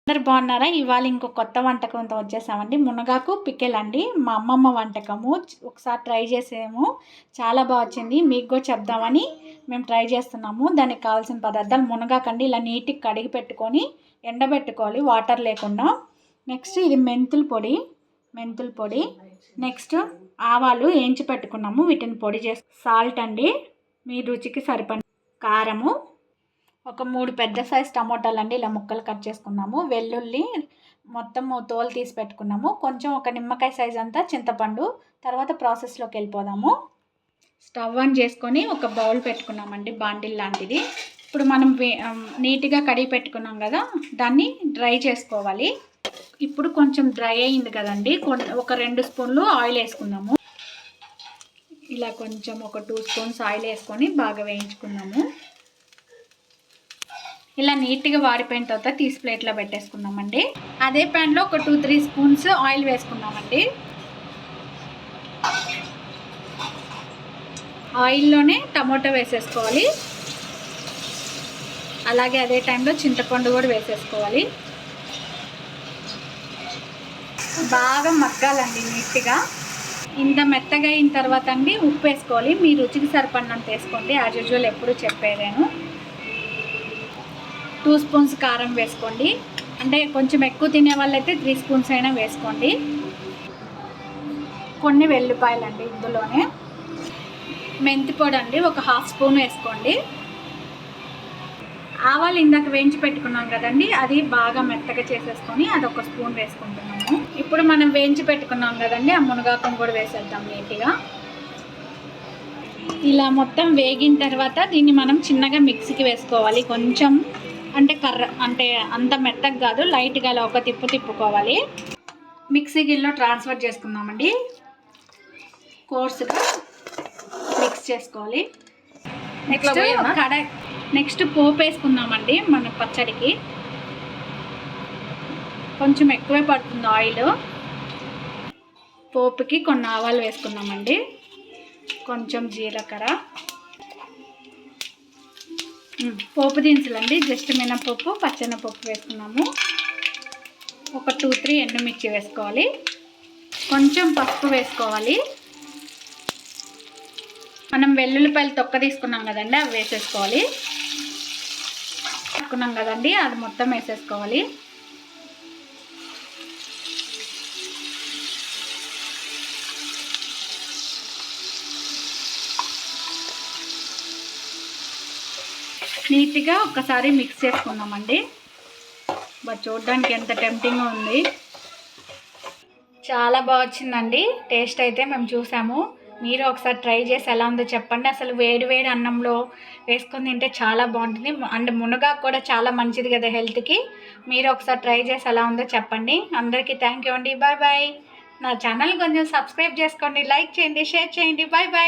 అందరు బాగున్నారా? ఇవాళ ఇంకో కొత్త వంటకంతో వచ్చేసామండి. మునగాకు పికెల్ అండి. మా అమ్మమ్మ వంటకము. ఒకసారి ట్రై చేసాము, చాలా బాగా వచ్చింది. మీకు కూడా చెప్దామని మేము ట్రై చేస్తున్నాము. దానికి కావాల్సిన పదార్థాలు మునగాకు అండి. ఇలా నీట్గా కడిగి పెట్టుకొని ఎండబెట్టుకోవాలి వాటర్ లేకుండా. నెక్స్ట్ ఇది మెంతుల పొడి. నెక్స్ట్ ఆవాలు వేయించి పెట్టుకున్నాము, వీటిని పొడి చేసి. సాల్ట్ అండి, మీ రుచికి సరిపడిన కారము. ఒక 3 పెద్ద సైజ్ టమోటాలు అండి, ఇలా ముక్కలు కట్ చేసుకున్నాము. వెల్లుల్లి మొత్తం తోలు తీసి పెట్టుకున్నాము. కొంచెం ఒక నిమ్మకాయ సైజ్ అంతా చింతపండు. తర్వాత ప్రాసెస్లోకి వెళ్ళిపోదాము. స్టవ్ ఆన్ చేసుకొని ఒక బౌల్ పెట్టుకున్నామండి, బాండిల్ లాంటిది. ఇప్పుడు మనం నీట్గా కడిగి పెట్టుకున్నాం కదా, దాన్ని డ్రై చేసుకోవాలి. ఇప్పుడు కొంచెం డ్రై అయింది కదండి, ఒక 2 స్పూన్లు ఆయిల్ వేసుకుందాము. ఇలా కొంచెం ఒక 2 స్పూన్స్ ఆయిల్ వేసుకొని బాగా వేయించుకుందాము. ఇలా నీట్గా వాడిపోయిన తర్వాత తీసి ప్లేట్లో పెట్టేసుకున్నామండి. అదే ప్యాన్లో ఒక 2-3 స్పూన్స్ ఆయిల్ వేసుకున్నామండి. ఆయిల్లోనే టమాటో వేసేసుకోవాలి. అలాగే అదే టైంలో చింతపండు కూడా వేసేసుకోవాలి. బాగా మగ్గాలండి నీట్గా. ఇంత మెత్తగా అయిన తర్వాత అండి ఉప్పు వేసుకోవాలి. మీ రుచికి సరిపడినంత వేసుకోండి. యాజ్ యూజువల్ ఎప్పుడు చెప్పేదేను. 2 స్పూన్స్ కారం వేసుకోండి. అంటే కొంచెం ఎక్కువ తినే వాళ్ళైతే 3 స్పూన్స్ అయినా వేసుకోండి. కొన్ని వెల్లిపాయలండి, ఇందులోనే మెంతి పొడి అండి ఒక 1/2 స్పూన్ వేసుకోండి. ఆవాలు ఇందాక వేయించి పెట్టుకున్నాం కదండి, అది బాగా మెత్తగా చేసేసుకొని అది 1 స్పూన్ వేసుకుంటున్నాము. ఇప్పుడు మనం వేయించి పెట్టుకున్నాం కదండి, ఆ మునగాకును కూడా వేసేద్దాం నీట్గా. ఇలా మొత్తం వేగిన తర్వాత దీన్ని మనం చిన్నగా మిక్సీకి వేసుకోవాలి. కొంచెం అంటే అంత మెత్తగా కాదు, లైట్గా అలా ఒక తిప్పుకోవాలి. మిక్సీ గిన్నెలో ట్రాన్స్ఫర్ చేసుకుందామండి. కోర్సుగా మిక్స్ చేసుకోవాలి. నెక్స్ట్ పోపు వేసుకుందామండి. మన పచ్చడికి కొంచెం ఎక్కువే పడుతుంది ఆయిల్. పోపుకి కొన్ని ఆవాలు వేసుకుందామండి, కొంచెం జీలకర్ర, పోపు దినుసులండి, జస్ట్ మినపప్పు, పచ్చెనపప్పు వేసుకున్నాము. ఒక 2-3 ఎండుమిర్చి వేసుకోవాలి. కొంచెం పసుపు వేసుకోవాలి. మనం వెల్లుల్లిపాయలు తొక్క తీసుకున్నాం కదండి, అవి వేసేసుకోవాలి. పెట్టుకున్నాం కదండి, అది మొత్తం వేసేసుకోవాలి. నీట్గా ఒక్కసారి మిక్స్ చేసుకుందామండి. చూడడానికి ఎంత టెంప్టింగ్గా ఉంది. చాలా బాగా వచ్చిందండి. టేస్ట్ అయితే మేము చూసాము. మీరు ఒకసారి ట్రై చేసి ఎలా ఉందో చెప్పండి. అసలు వేడి అన్నంలో వేసుకొని తింటే చాలా బాగుంటుంది. అండ్ మునగాకు కూడా చాలా మంచిది కదా హెల్త్కి. మీరు ఒకసారి ట్రై చేసి ఎలా ఉందో చెప్పండి. అందరికీ థ్యాంక్ యూ అండి. Bye bye. నా ఛానల్ కొంచెం సబ్స్క్రైబ్ చేసుకోండి, లైక్ చేయండి, షేర్ చేయండి. Bye bye.